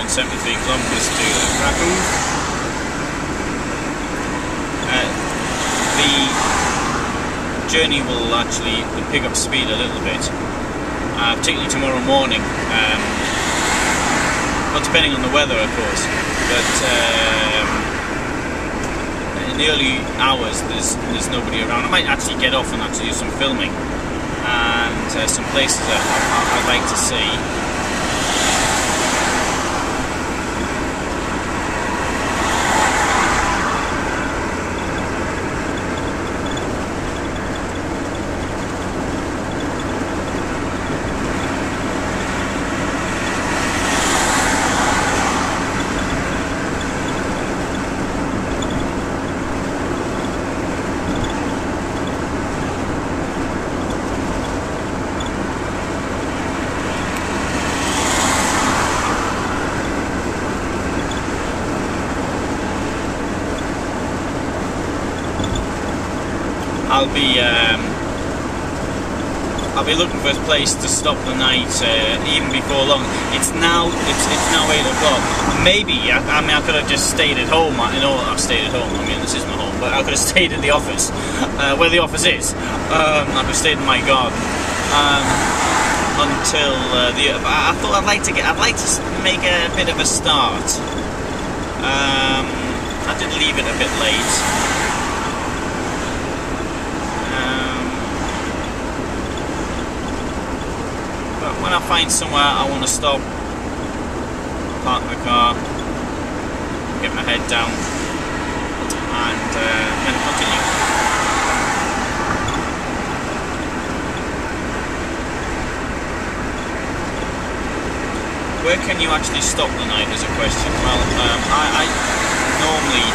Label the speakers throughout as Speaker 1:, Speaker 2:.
Speaker 1: 173 kilometers to Krakow. The journey will actually pick up speed a little bit, particularly tomorrow morning. Well, depending on the weather, of course. But in the early hours, there's nobody around. I might actually get off and actually do some filming and some places that I'd like to see. I'll be looking for a place to stop the night even before long. It's now 8 o'clock. Maybe I mean I could have just stayed at home. I know I've stayed at home. I mean this is my home, but I could have stayed in the office where the office is. I could have stayed in my garden until I thought I'd like to make a bit of a start. I did leave it a bit late. When I find somewhere I want to stop, park the car, get my head down, and then continue. Where can you actually stop the night is a question. Well, I normally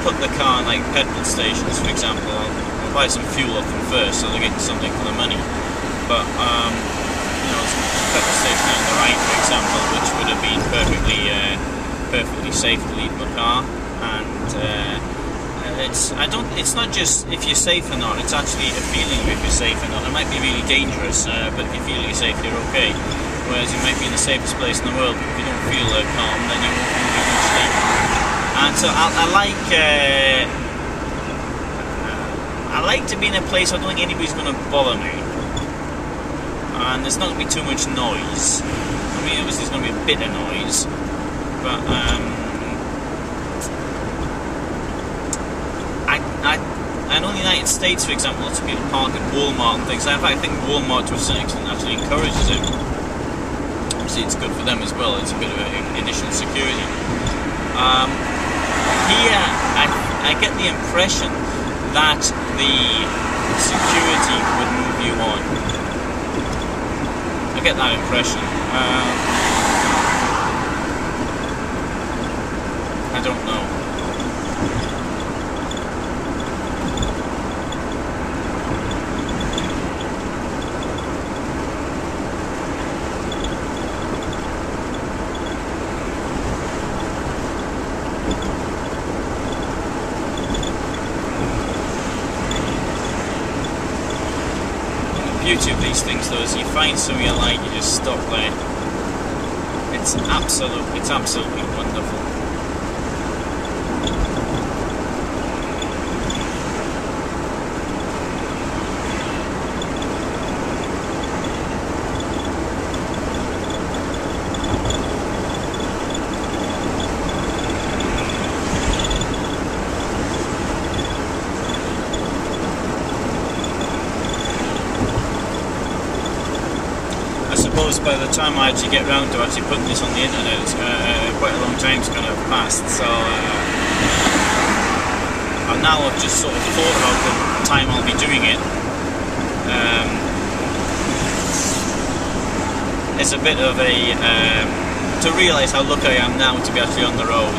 Speaker 1: put the car in like petrol stations, for example. I'll buy some fuel off them first, so they're getting something for the money. But you know, there's a petrol station on the right, for example, which would have been perfectly safe to leave my car. And it's not just if you're safe or not. It's actually a feeling of if you're safe or not. It might be really dangerous, but if you feel you're safe, you're okay. Whereas you might be in the safest place in the world, but if you don't feel calm, then you won't do much sleep. And so I like to be in a place where I don't think anybody's going to bother me. And there's not going to be too much noise. I mean, obviously there's going to be a bit of noise, but I know in the United States, for example, lots of people park at Walmart and things. In fact, I think Walmart to a certain extent actually encourages it. Obviously it's good for them as well, it's a bit of additional security. Here, I get the impression that the security would move you on. I get that impression. I don't know. The beauty of these things, though, is you find something you like, you just stop there. It's absolutely wonderful. By the time I actually get round to actually putting this on the internet, it's quite a long time's going to have passed. So now I've just sort of thought about the time I'll be doing it. It's a bit of a to realise how lucky I am now to be actually on the road.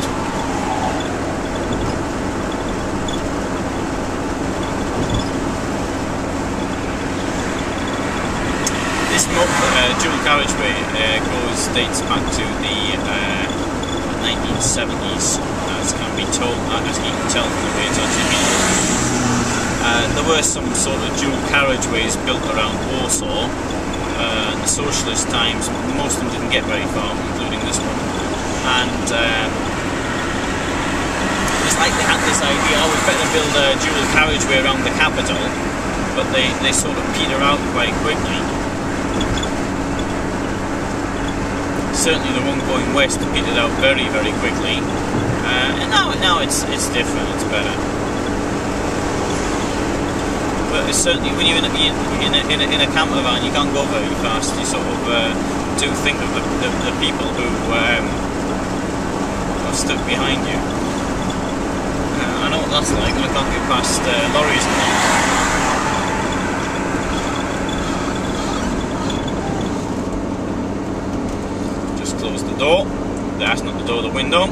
Speaker 1: Dual carriageway dates back to the 1970s, as can be told, as you can tell from the way it's actually been built. There were some sort of dual carriageways built around Warsaw, the socialist times, most of them didn't get very far, including this one. And it's like they had this idea, oh, we'd better build a dual carriageway around the capital, but they sort of peter out quite quickly. Certainly the one going west petered out very, very quickly. And now it's different, it's better. But it's certainly, when you're in a camper van, you can't go very fast. You sort of do think of the people who are stuck behind you. I know what that's like when I can't get past lorries and things. Just close the door. That's not the door, the window.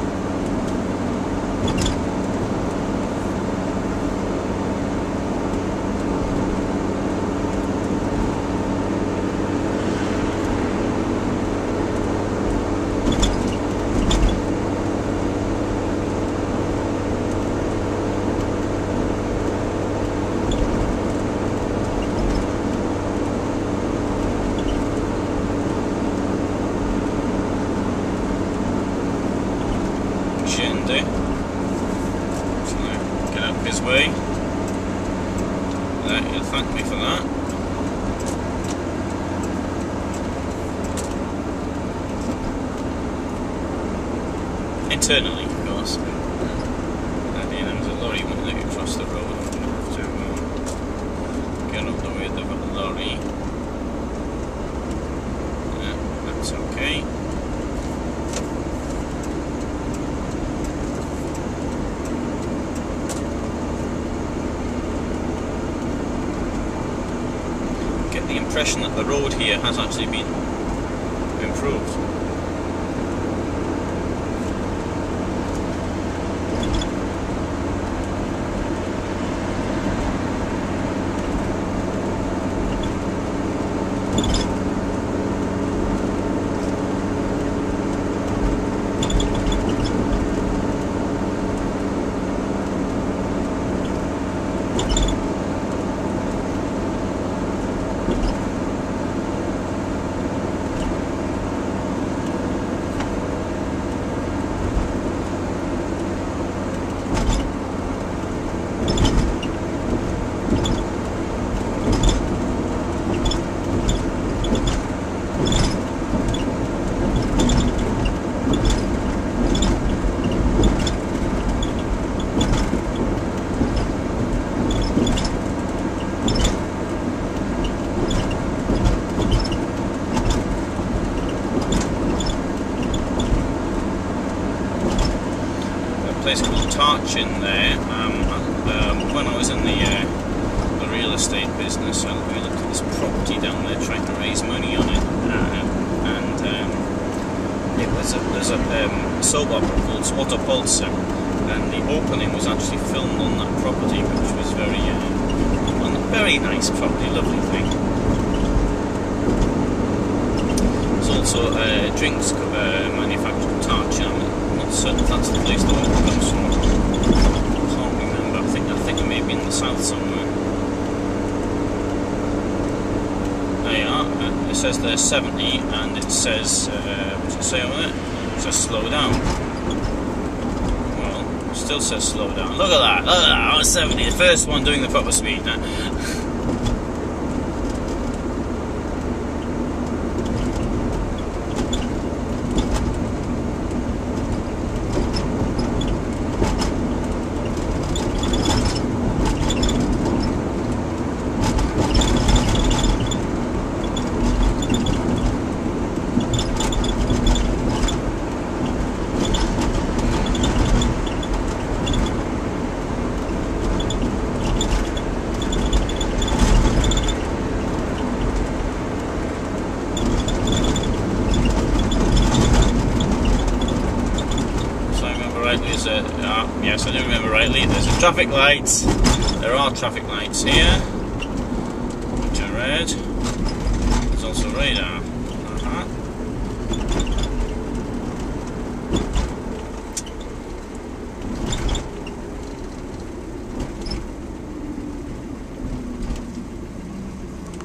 Speaker 1: Get out of his way. He'll thank me for that. Internally, of course. There was a lorry wanting to cross the road. I'm going to have to get up the way of the lorry. That's okay. The impression that the road here has actually been improved. Place called Tarch in there. When I was in the real estate business, I looked at this property down there, trying to raise money on it, and there's a soap opera called Autopolska, and the opening was actually filmed on that property, which was very nice property, lovely thing. There's also drinks manufactured in Tarch. I'm not certain if that's the place the oil comes from. I can't remember. I think it may be in the south somewhere. There you are. It says there's 70, and it says, what's it say over there? It says slow down. Well, it still says slow down. Look at that, I was 70, the first one doing the proper speed now. Yes, I do remember rightly. There's a traffic light. There are traffic lights here, which are red. There's also radar.